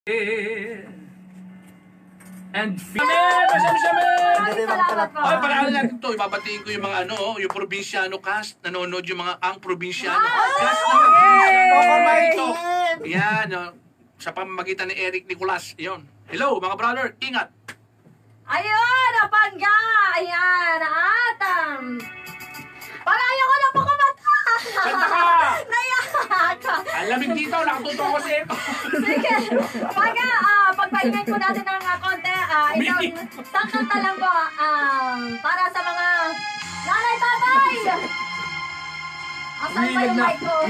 And Masamsamit! Ay, pag-aaral natin ito, ibabatiin ko yung mga yung probinsyano cast, nanonood yung mga ang probinsyano cast ng probinsyano ito. Yan, sa pamamagitan ni Eric Nicolas. Yun. Hello, mga brother, ingat! Ayun, napangga! Ayan, at palayo ko na po kumata! Kanta ka! Nayak! Ang lamig dito, nakatuto ko sa ito. Sige, pagka, pagpahingan po natin ng konti, isang kanta lang po, para sa mga nanay tatay! Asan pa yung mic ko?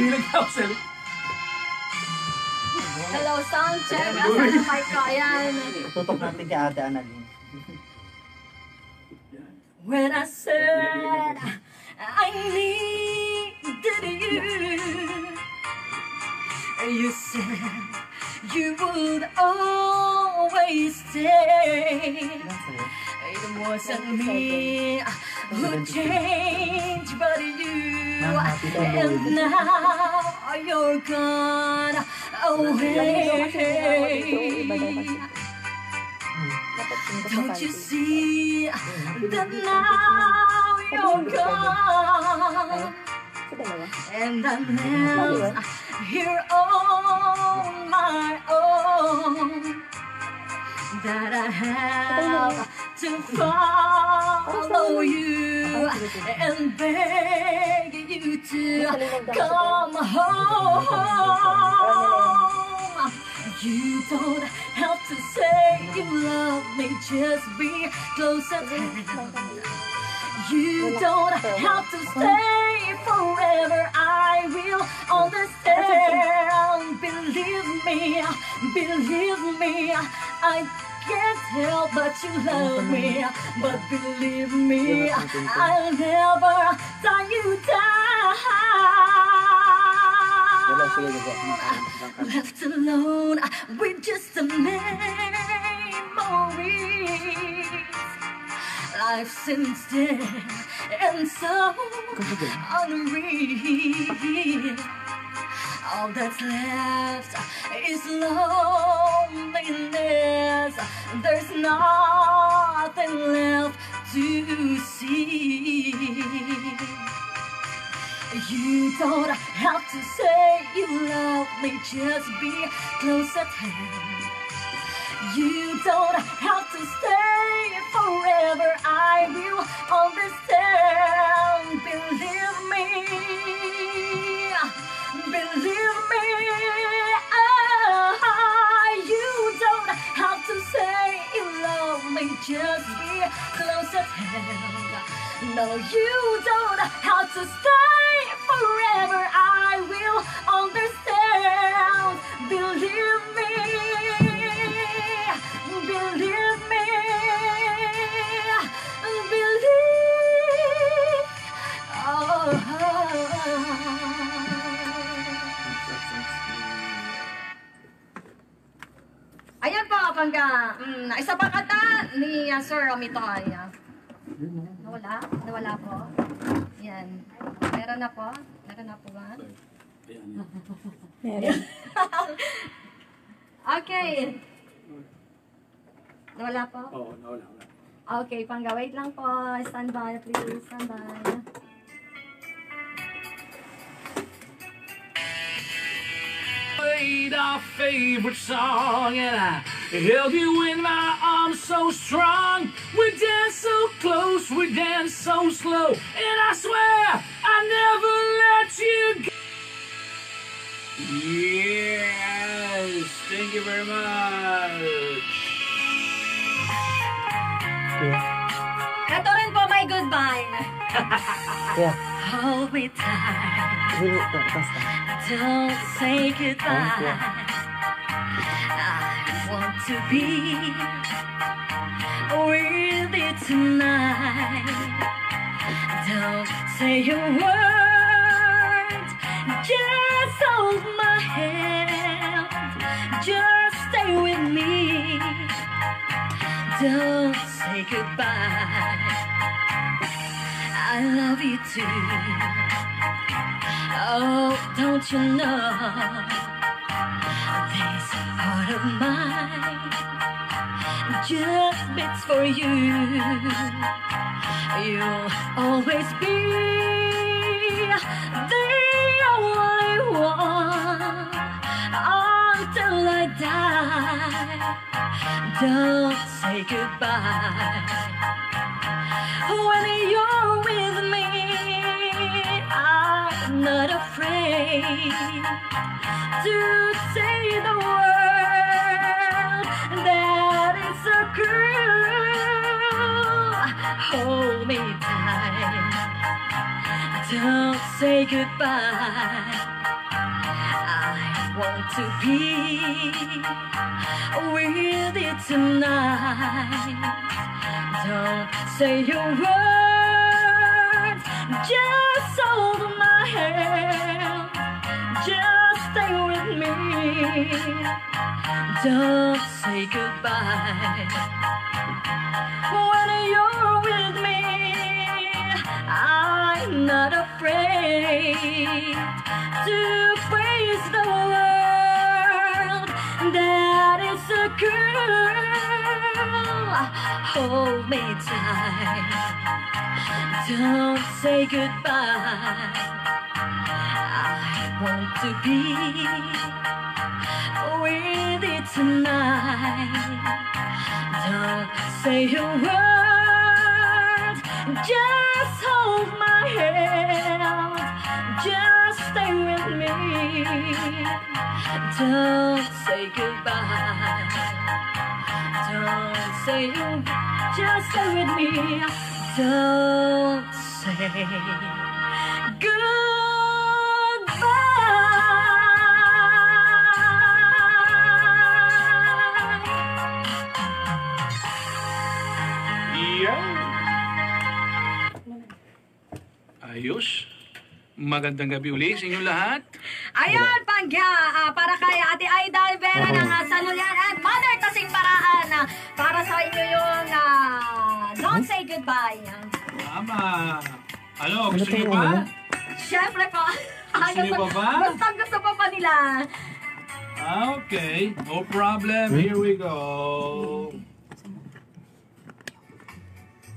Hello, sound check. Asan yung mic ko? Ayan. Tutok natin kay Ate Analyn. When I said I needed you said you would always stay. It wasn't me who changed, but you. And now you're gone away. Don't you see that now you're gone? And I'm left here on my own. That I have to follow you and beg you to come home. You don't have to say you love me, just be close at hand. You don't have to stay forever, I will understand. Believe me, I can't help but you love me. But believe me, I'll never tie you down. Left alone with just the memories. Life since then and so unreal. All that's left is loneliness. There's nothing left to see. You don't have to say you love me, just be close at hand. You don't have to stay forever, I will understand. Believe me, you don't have to say you love me, just be close at hand. No, you don't have to stay forever, I will understand. Believe me, ayan po, pangga. Isa pa kanta ni Sir MITOY. Nawala po. Yan. Meron na po ba? Meron. Okay. Nawala po? Oo, nawala. Okay, pangga. Wait lang po. Stand by, please. Stand by. Played our favorite song and I held you in my arms so strong. We danced so close, we danced so slow, and I swear I never let you go. Yes, thank you very much. Ito rin po, my goodbye. Hold me tight. Don't say goodbye. I want to be with you tonight. Don't say a word. Just hold my hand. Just stay with me. Don't say goodbye. I love you too. Oh, don't you know? These heart of mine just beats for you. You'll always be the only one until I die. Don't say goodbye. When you're with me, I'm not afraid to say the word that is so cruel. Hold me tight, don't say goodbye. I want to be with you tonight. Don't say your words, just hold my hand, just stay with me. Don't say goodbye. When you're with me, I'm not afraid to face the world that is so cruel. Hold me tight, don't say goodbye. I want to be with you tonight. Don't say a word, just hold my hand, just stay with me. Don't say goodbye. Don't say, just stay with me. Don't say Ayos. Magandang gabi ulit sa inyong lahat. Ayun, Pangga, para kay Ate Aida Vera ng Saluyan at Mother Tasing Paraan para sa inyo yung Don't Say Goodbye. Tama. Ano, gusto niyo pa? Siyempre po. Gusto niyo pa ba? Gusto pa pa nila. Okay, no problem. Here we go.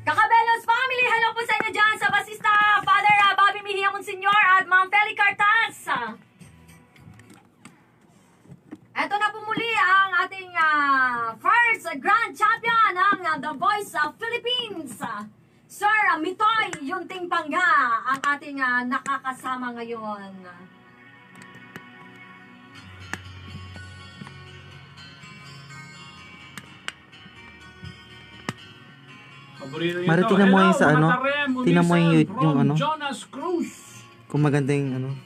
Kakabelos family, hello po sa inyo dyan sa basista, Father Bobby Mejia Monsignor at Ma'am Feli Cartas. Ito na po muli ang ating first grand champion ng The Voice of Philippines. Sir MITOY Yonting PANGGA ang ating nakakasama ngayon. Mari, tingnan mo yung sa ano, tingnan mo yung ano, Jonas Cruz. kung maganda yung ano.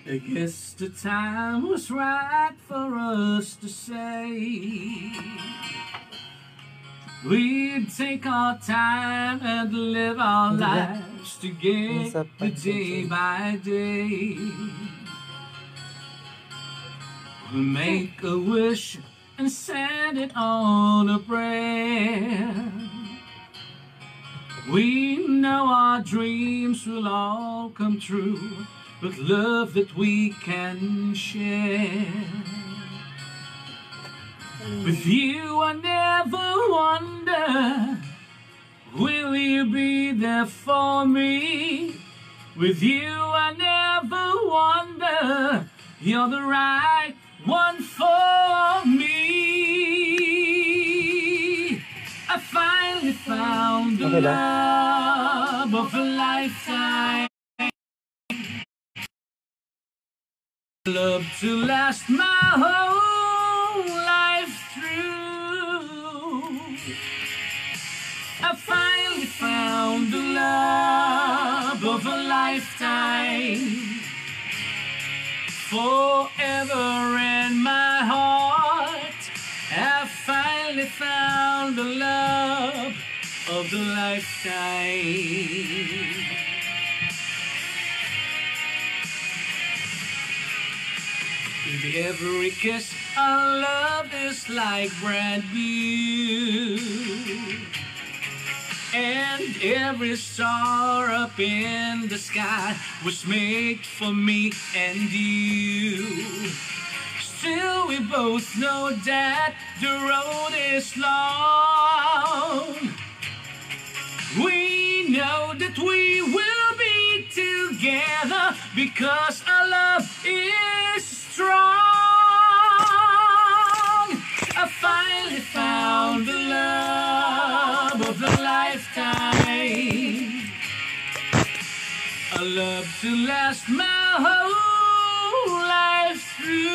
I guess the time was right for us to say we'd take our time and live our lives together day by day. We'll make a wish and send it on a prayer. We know our dreams will all come true with love that we can share. With you I never wonder, will you be there for me? With you I never wonder, you're the right one for me. I finally found the love of a lifetime. Love to last my whole life through. I finally found the love of a lifetime. Forever in my heart, I finally found the love of the lifetime. With every kiss, our love is like brand new. And every star up in the sky was made for me and you. Still we both know that the road is long. We know that we will be together because our love is strong. I finally found the love of a lifetime, a love to last my whole life through.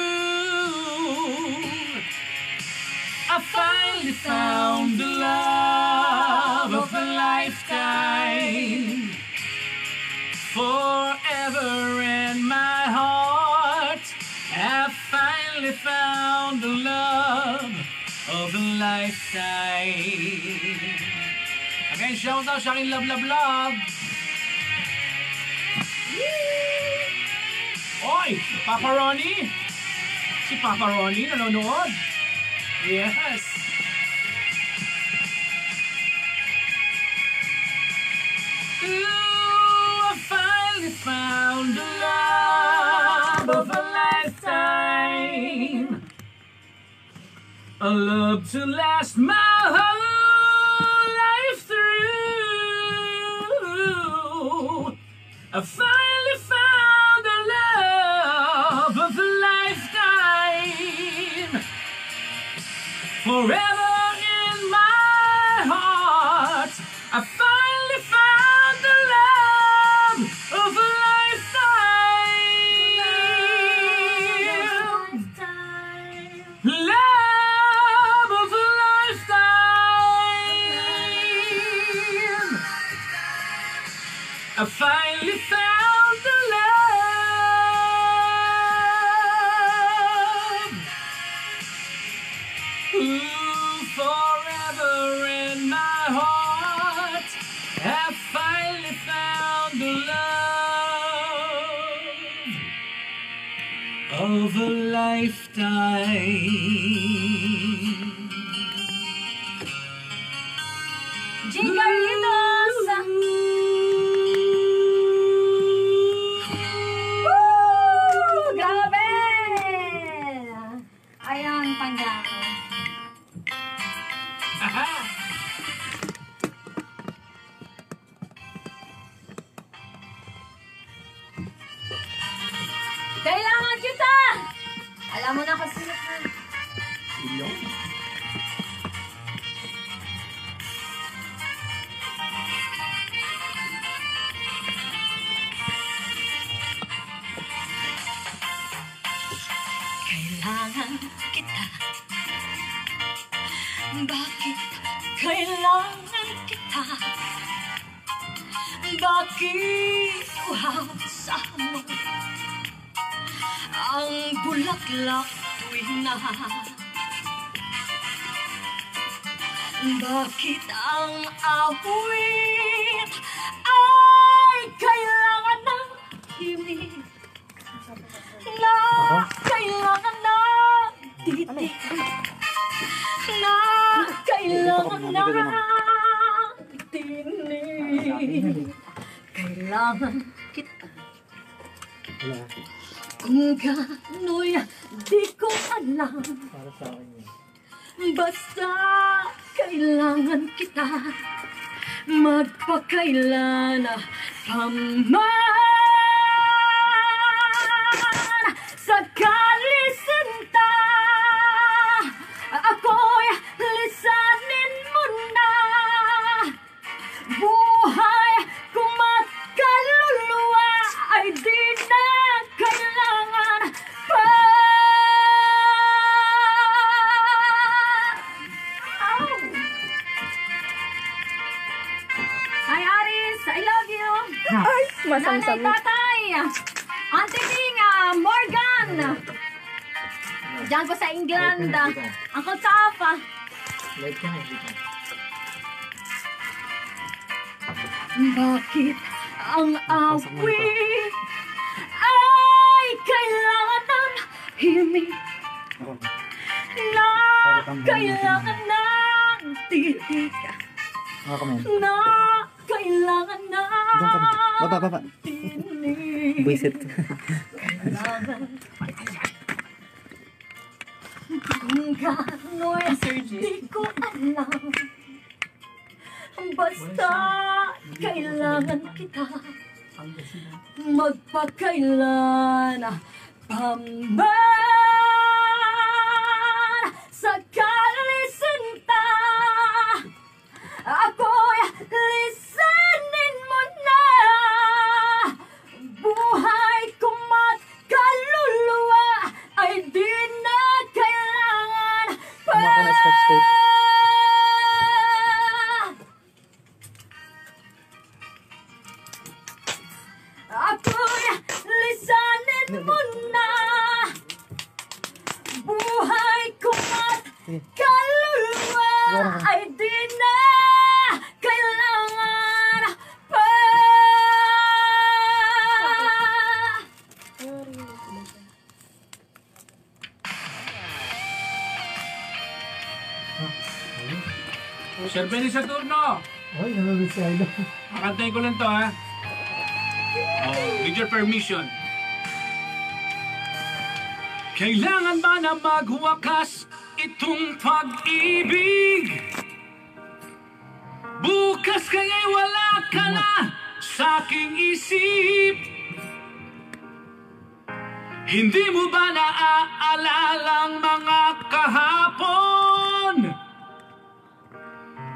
I finally found the love of a lifetime, forever in my heart. I finally found the love of a lifetime. Again, shout out sa aking love. Oy, Papa Ronnie! Si Papa Ronnie nanonood. Yes. Ooh, I finally found the love of a lifetime, a love to last my whole life through. I finally found the love of a lifetime, forever in my heart. I finally found the love of a lifetime. Love of a lifetime. I finally found the love. Ooh, forever in my heart. I finally found the love of a lifetime. Jingaritos! Grabe! Ayan, pangga. Kailangan kita! Alam mo na kasi na. Kailangan kita. Bakit kailangan kita? Bakit uhaw sa mo ang bulaklak tuwing na? Bakit ang awit ay kailangan ng himig? Na kailangan ng titig, na kailangan ng tinig. Kailangan kita. Kung gano'y di ko alam, basta kailangan kita. Magpakailan paman sakali sinta, ako'y lisanin mo na. Buhay kumat kaluluwa ay di na kailangan pa. Hi Aris, I love you. Ay, Nanay, masamsamit. tatay, Auntie Minga, Morgan. Diyan po sa England. Uncle Safa. Bakit ang awit ay kailangan ng himig? Na kailangan ng titig. Mga comment. na kailangan na Doon ka. Baba. tinig. Buisit. Kailangan kung gano'y di ko alam. Basta kailangan kita magpakailan paman sa kalisinta. Ako'y lisanin mo na buhay ko mat kaluluwa ay di na kailangan pa. Kumakas na scotch tape. Ako'y lisanin mo na buhay ko mat kaluluwa ay di na kailangan pa. Serbinis sa turno. Ay, nanonood si Aida. Kakantayin ko lang to, ha? With your permission. Kailangan ba na magwakas itong pag-ibig? Bukas kaya'y wala ka na sa aking isip. Hindi mo ba naaalalang mga kahapon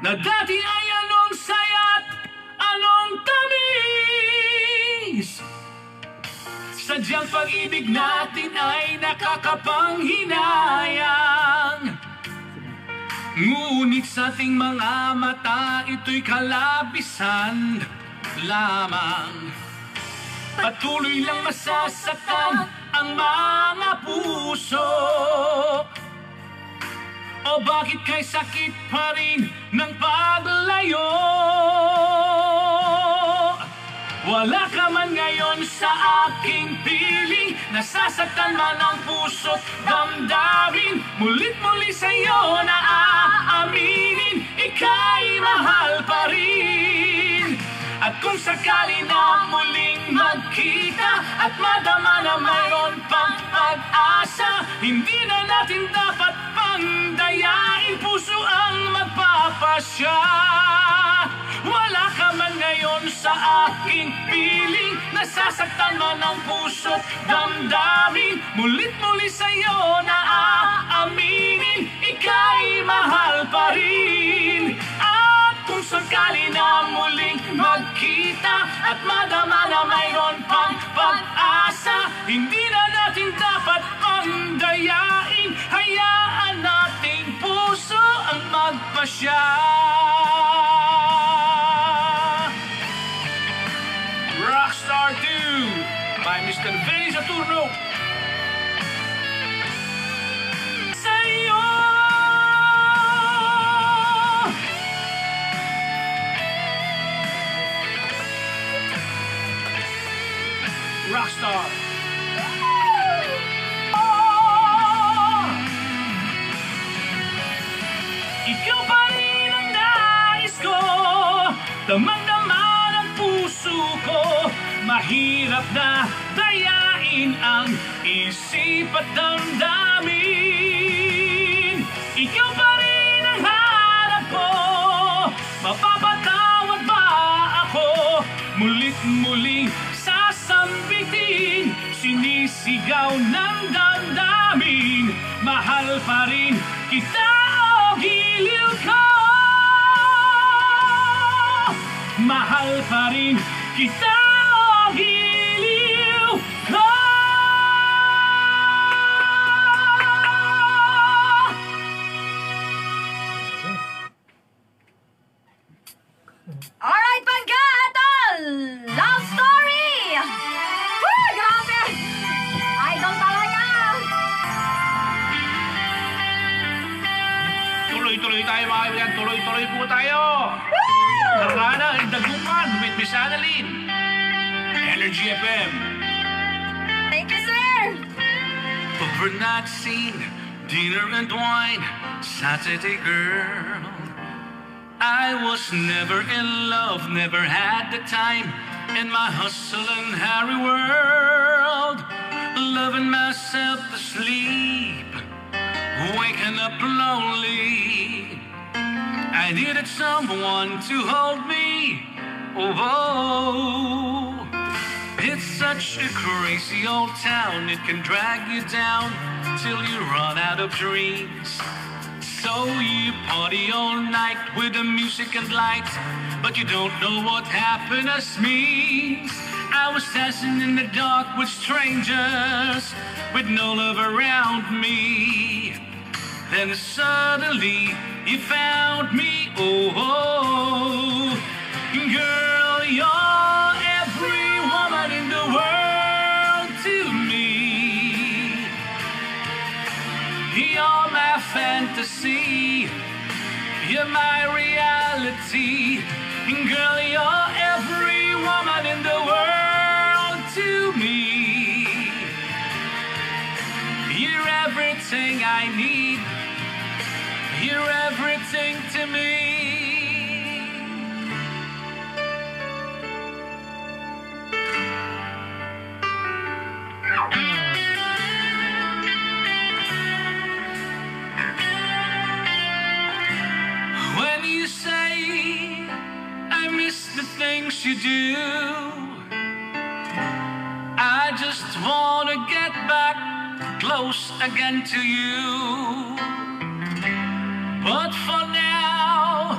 na dati ay anong saya't anong tamis? Sadyang pag-ibig natin ay nakakapanghinayang. Ngunit sa ating mga mata ito'y kalabisan lamang. Patuloy lang masasaktan ang mga puso. O bakit kay sakit pa rin ng paglayo? Wala ka man ngayon sa aking piling, nasasaktan man ang puso't damdamin. Mulit-muli sa'yo na aaminin, ika'y mahal pa rin. At kung sakali na muling magkita at madama na mayroon pang pag-asa, hindi na natin dapat pangdayain, puso ang magpapasya. Wala ka man ngayon sa aking piling, nasasaktan man ang puso't damdamin. Mulit-muli sa'yo na aaminin, ika'y mahal pa rin. At kung sakali na muling magkita at madama na mayroon pang pag-asa, hindi na natin dapat pangdayain, hayaan nating puso ang magpasya. Rockstar 2 by Mr. Vinny Saturno. Sa'yo Rockstar. Ikaw pa rin ang nais ko, damang-dama ng puso ko. Mahirap na dayain ang isip at damdamin. Ikaw pa rin ang hanap ko, mapapatawad ba ako? Mulit-muling sasambitin, sinisigaw ng damdamin. Mahal pa rin kita o giliw ko. Mahal pa rin kita o giliw ko. Alright, Pangga! Ito! Love story! Woo! Grabe! Idol talaga! Tuloy-tuloy tayo mga kaibigan, tuloy-tuloy po tayo. Harana and Dagupan with Miss Analyn. Energy FM. Thank you, sir! Overnight scene, dinner and wine, Saturday girl. I was never in love, never had the time in my hustle and hurry world, loving myself to sleep, waking up lonely. I needed someone to hold me. Oh, it's such a crazy old town. It can drag you down till you run out of dreams. So you party all night with the music and lights, but you don't know what happiness means. I was dancing in the dark with strangers, with no love around me. Then suddenly you found me. Oh, girl, you're every woman in the world to me. You're my fantasy, you're my reality. Girl, you're every woman in the world to me. You're everything I need, you're everything to me. When you say I miss the things you do, I just wanna get back close again to you. But for now,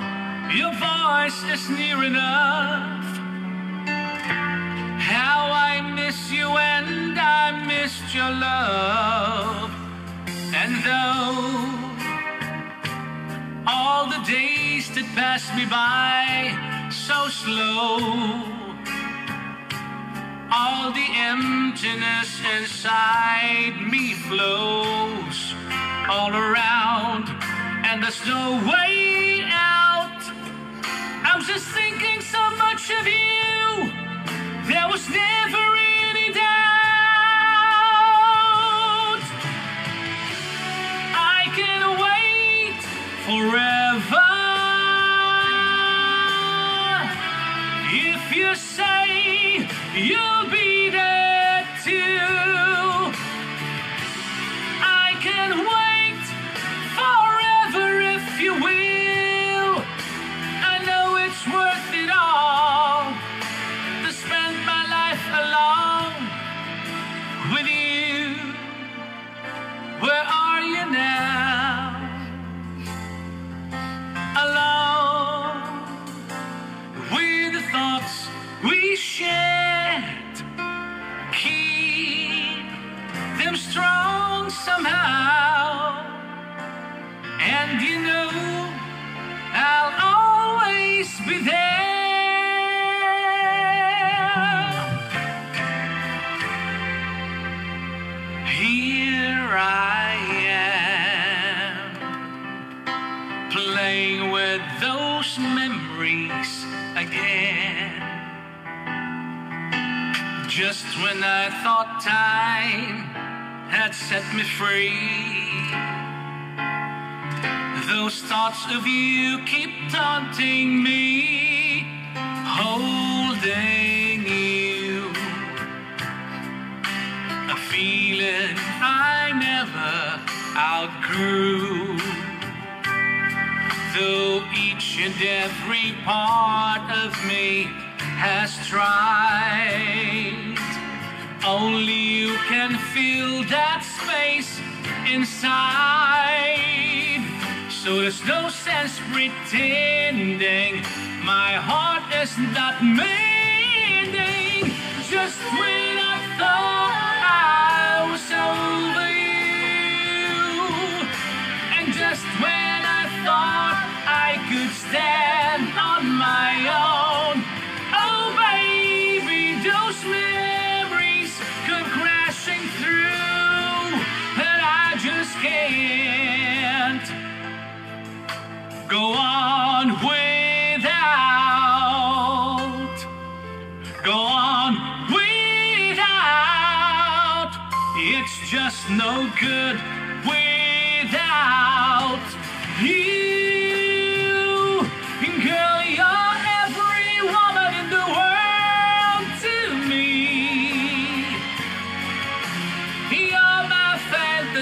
your voice is near enough. How I miss you and I missed your love. And though all the days that pass me by so slow, all the emptiness inside me flows all around, and there's no way out. I'm just thinking so much of you, there was never any doubt. I can wait forever if you say you'll be there too. I can wait forever if you will. I know it's worth it all to spend my life alone with you. Where are you now? Alone with the thoughts we shared. Keep them strong somehow. And you know I'll always be there. Here I am, playing with those memories again. Just when I thought time had set me free, those thoughts of you keep taunting me, holding you, a feeling I never outgrew. Though each and every part of me has tried, only you can fill that space inside. So there's no sense pretending my heart is not mending. Just when I thought I was over you, and just when I thought I could stand on my own, oh baby, those memories come crashing through, and I just can't go on without, go on without. It's just no good without you.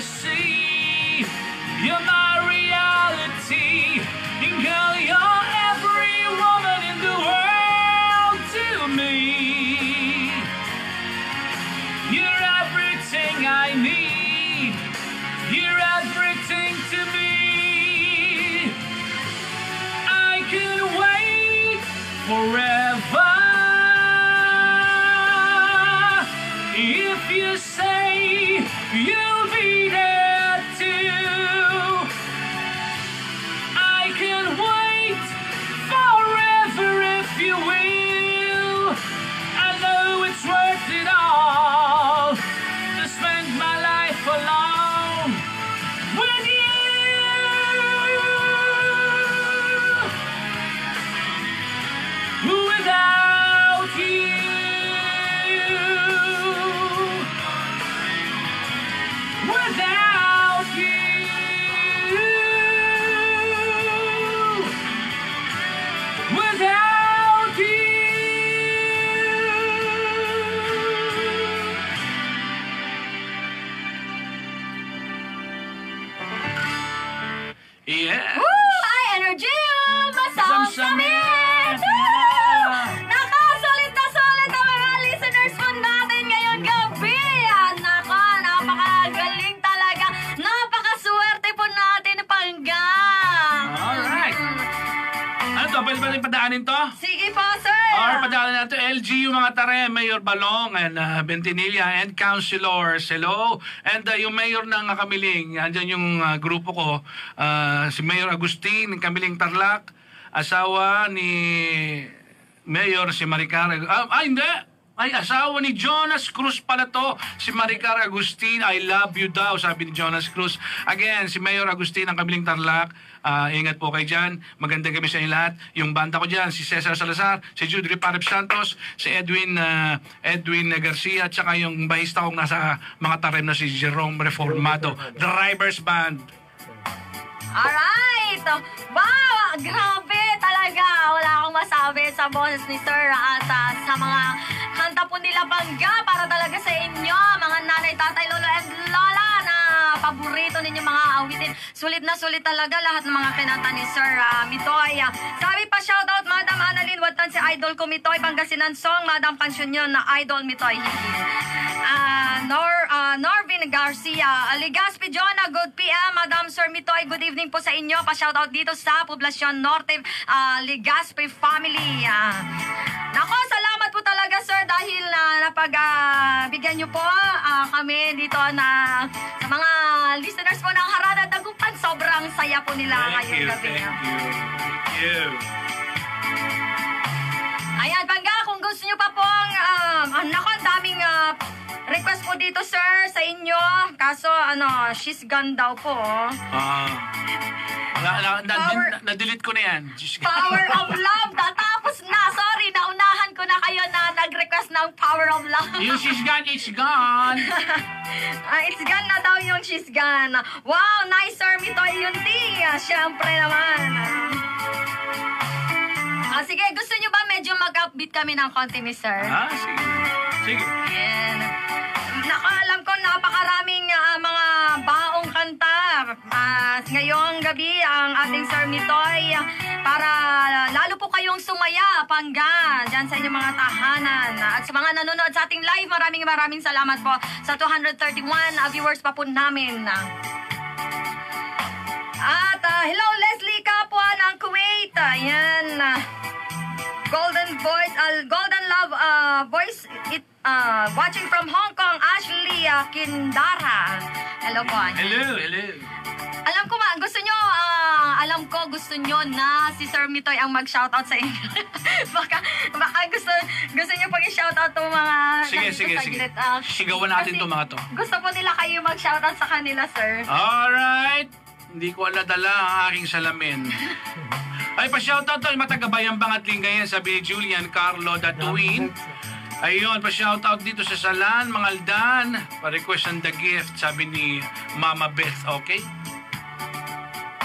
see. You're my reality. And girl, you're every woman in the world to me. You're everything I need. You're everything to me. I can wait forever if you say you'll be there too. I can wait forever if you will. I know it's worth it all to spend my life alone with you. Without you. Without you. Without you. Yeah. Woo! Ay, energy! Masamsamit! Nakasalit na sulit ang mga listeners po natin ngayong gabi. Naka, napakagaling talaga. Napakaswerte po natin, Pangga. Alright. Ano to? Pwede ba rin padaanin to? Sige po, sir. Or padaanin natin LG, yung mga tare, Mayor Balong and Bentinilla and Councilors. Hello. And yung Mayor ng Kamiling, andyan yung grupo ko, si Mayor Agustin ng Kamiling Tarlac, asawa ni Mayor si Maricar. Hindi. Ay, asawa ni Jonas Cruz pala to. Si Maricar Agustin, I love you daw, sabi ni Jonas Cruz. Again, si Mayor Agustin ng Kamiling Tarlac. Ingat po kayo dyan. Magandang gabi sa inyo lahat. Yung banda ko dyan, si Cesar Salazar, si Jude Riparep Santos, si Edwin Garcia, at saka yung bahista kong nasa mga tarem na si Jerome Reformado. Drivers Band. Alright! Wow! Grabe talaga! Wala akong masabi sa boses ni Sir at sa mga kanta po nila Pangga para talaga sa inyo, mga nanay, tatay, lolo, and lola na paborito ninyo mga awitin. Sulit na sulit talaga lahat ng mga kinanta ni Sir Mitoy. Sabi pa, shoutout Madam Analyn, watan si idol ko Mitoy, Pangasinan song, Madam Pansyon yun na idol Mitoy. Norvin Garcia, Ligaspi Jonah, good PM, Madam Sir Mitoy, good evening po sa inyo. Pa-shoutout dito sa Poblacion Norte, Ligaspi family. Nako, salamat po talaga sir dahil napagbigyan nyo po kami dito na sa mga listeners po ng Harana Dagupan. Sobrang saya po nila ngayong gabi. Thank you. Ayan, Pangga, kung gusto nyo pa pong, nako, ang daming request po dito, sir, sa inyo. Kaso, she's gone daw po. Na-delete ko na yan. Power of Love. Tapos na, sorry, naunahan ko na kayo na nag-request ng Power of Love. Yung she's gone, it's gone. It's gone na daw yung she's gone. Wow, nice, sir, Mitoy Yonting. Siyempre naman. Sige, gusto nyo ba medyo mag-upbeat kami ng konti, Mr.? Sige. Sige. Ayan. Nakaalam ko napakaraming mga baong kanta ngayong gabi ang ating Sir Mitoy para lalo po kayong sumaya, Pangga, dyan sa inyong mga tahanan. At sa mga nanonood sa ating live, maraming salamat po sa 231 viewers pa po namin. At hello Leslie Kapwa ng Kuwait. Ayan. Golden Voice, Golden Love Voice, watching from Hong Kong, Ashley Kindara. Hello po. Hello. Alam ko gusto nyo na si Sir Mitoy ang mag-shoutout sa inyo. baka gusto nyo pag i-shoutout to mga... Sige. Sigawan natin to mga to. Gusto po nila kayo mag-shoutout sa kanila, sir. Alright. Hindi ko aladala ang aking salamin. Ay, pa-shoutout to, matagabayang bangatling ngayon, sabi ni Julian Carlo Datuin. Ayun, pa-shoutout dito sa Salan, Mangaldan. Pa-request on the gift, sabi ni Mama Beth, okay?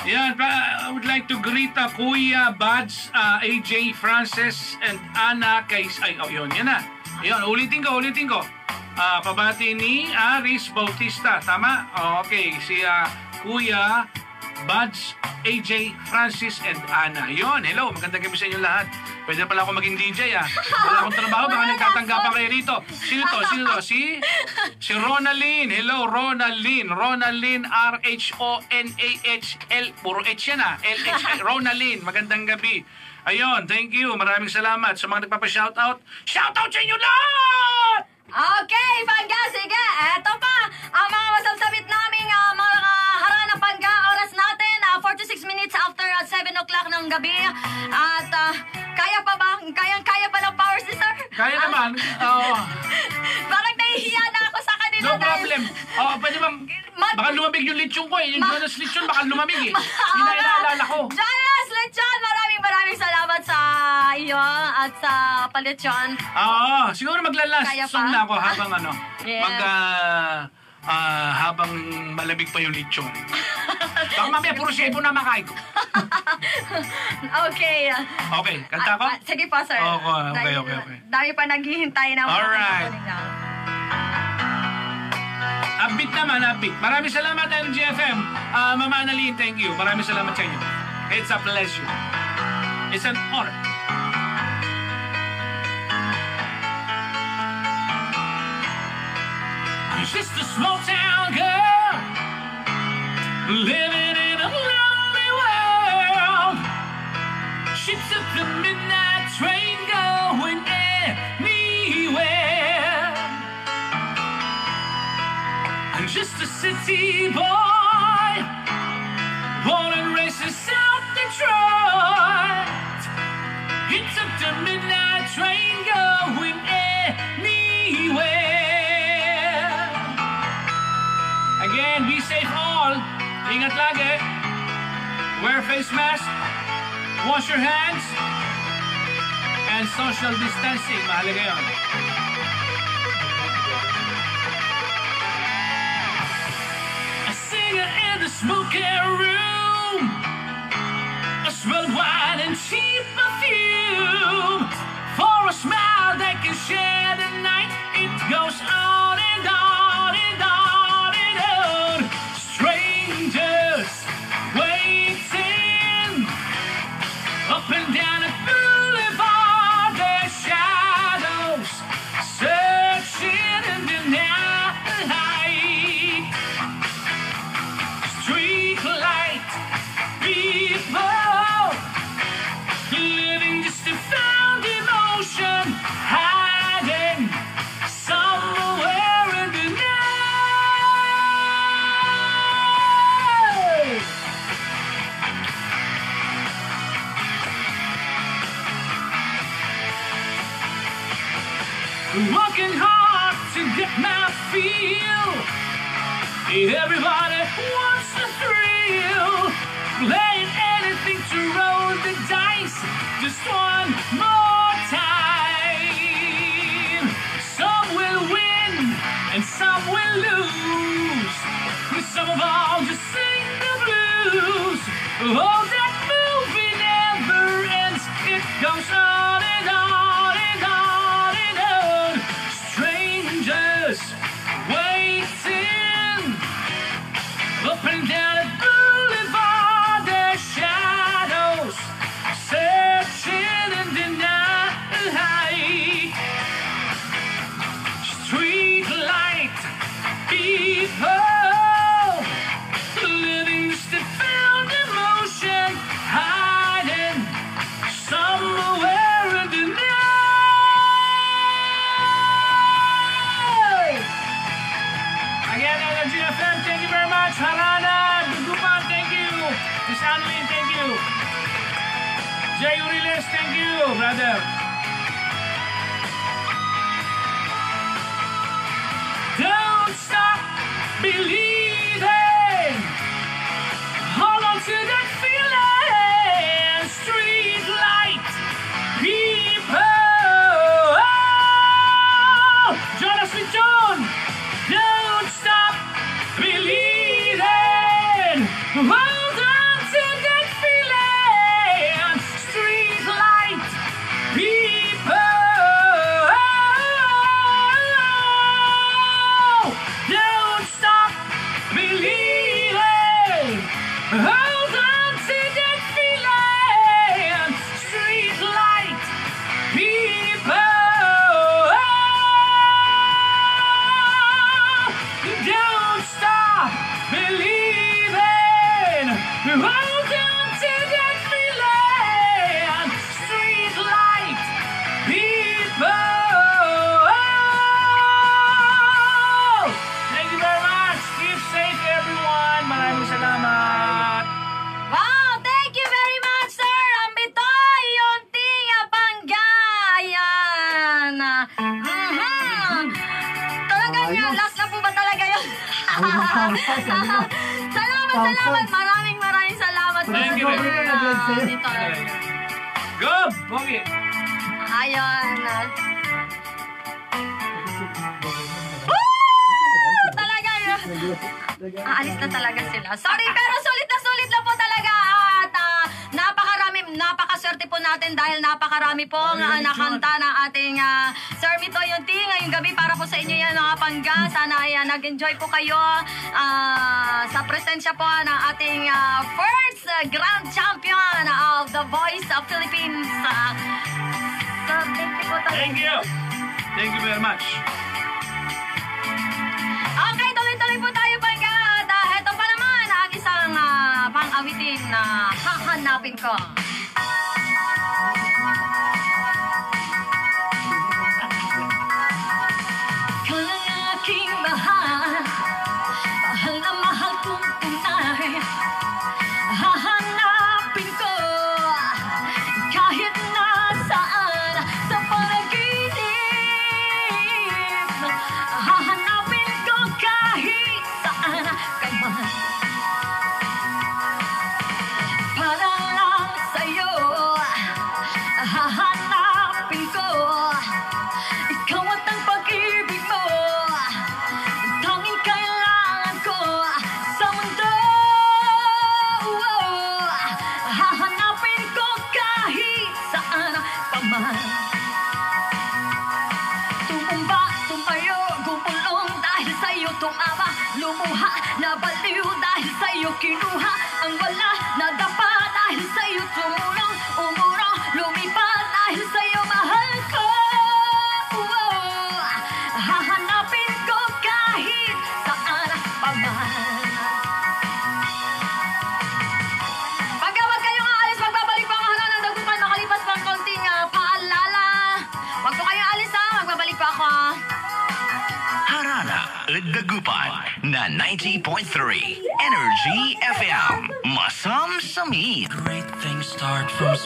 Yan, I would like to greet Kuya, Bads, AJ, Frances, and Anna kay... Ay, yun, yan na. Ayun, ulitin ko. Pabati ni Aris Bautista. Tama? Okay. Si Kuya Buds, AJ, Francis, and Ana. Yun, hello. Magandang gabi sa inyo lahat. Pwede na pala ako maging DJ, Wala akong trabaho, baka nagtatanggapan kayo rito. Sino to? Si Ronalyn. Hello, Ronalyn. Ronalyn, R-H-O-N-A-H-L. Puro H yan, L-H-I. Ronalyn, magandang gabi. Ayun, thank you. Maraming salamat sa mga nagpapa-shoutout. Shoutout sa inyo lahat! Okay, Pangga, sige. Eto pa, ang mga masamsamit naming mga Harana Pangga. Oras natin, 4 to 6 minutes after 7 o'clock ng gabi. At kaya pa ba? Kaya pa ng power sister? Kaya naman. Parang nahihiya na ako sa kanila. No problem. Pwede bang, baka lumamig yung lechon ko Yung Jonas lechon, baka lumamig Inaalala ko. Jonas lechon, maraming salamat sa iyo at sa palechon. Siguro maglalas song na ako habang habang malamig pa yung lechon. Baka mamaya puro sebo na makain ko. Okay. Okay, kanta ko? Sige po, sir. Okay. Dami pa naghihintay na. Alright. Upbeat naman, upbeat. Maraming salamat, NGFM. Mama Analyn, thank you. Maraming salamat sa inyo. It's a pleasure. It's an honor. She's just a small town girl living in a lonely world. She took the midnight train going anywhere. I'm just a city boy, born and raised in South Detroit. He took the midnight train going anywhere. Again, be safe all. Ingat lagi. Wear face mask. Wash your hands. And social distancing. Mahalaga yun. A singer in the smoking room. A smell wine and cheap perfume. For a smile that can share the night. It goes on and on and on and on. Strangers waiting up and down a boulevard. Their shadows searching in the night. Street light people living just a found emotion, hiding somewhere in the night. Working hard to get my feel. Everybody wants the thrill. Playing anything to roll the dice. Just one more time. Some will win and some will lose. Some of all just sing the blues. Oh, that movie never ends. It goes on and on and on and on. Strangers waiting up and down a boulevard. Their shadows searching in the night. Street light people living just a found emotion, hiding somewhere in the night. Again, LGFM, thank you very much. Harana, DAGUPAN, thank you. Miss Analyn, thank you. ORILES, thank you, brother. Don't stop believing. Hold on to that feeling. Street light people. Oh, Jonas with John. Don't stop believing. Hold on to that feeling. Street light people. Hold on to that feeling. Street light people. Don't stop believing. Hold on to that feeling. Street light people. Thank you very much. Keep safe, everyone. Maraming salamat. Wow, thank you very much, sir. Ang MITOY YONTING PANGGA. Ayan. Talaga niya, last na po ba talaga yun? Salamat. Maraming salamat. Thank you. MITOY. Good. Pogi. Ayan. Talaga yun. Aalis na talaga sila. Sorry, pero sulit na po talaga. At napakaswerte po natin dahil napakarami pong nakanta ng ating Sir MITOY YONTING ngayong gabi para po sa inyo yan mga pangga. Sana ay nag-enjoy po kayo sa presensya po ng ating first Grand Champion of The Voice of Philippines. Thank you. Thank you very much. Okay, tuloy-tuloy po tayo pangga. At ito pa naman ang isang pang-awitin na hahanapin ko. Ikaw lang ang aking mahal, mahal na mahal kong tunay. Hahanapin ko kahit nasaan sa panaginip. Hahanapin ko kahit saan ka man. Para lang sa'yo hahanapin ko. Ikaw at ang pag-ibig mo, tanging kailangan ko sa mundo. Hahanapin ko kahit saan pa man. Tumumba, tumayo, gumulong dahil sa'yo tumama. Lumuha, nabaliw dahil sa'yo kinuha. Ang wala, nadapa dahil sa'yo tumulong. Umurong, lumipad dahil sa'yo mahal ko. Hahanapin ko kahit saan pa man. Pagka wag kayong aalis, magbabalik pa ang Harana ng Dagupan. Makalipas pa ang konting paalala. Wag po kayong alis ha, magbabalik pa ako. Harana, Dagupan na 90.3 Energy FM. Masamsamit. Great things start from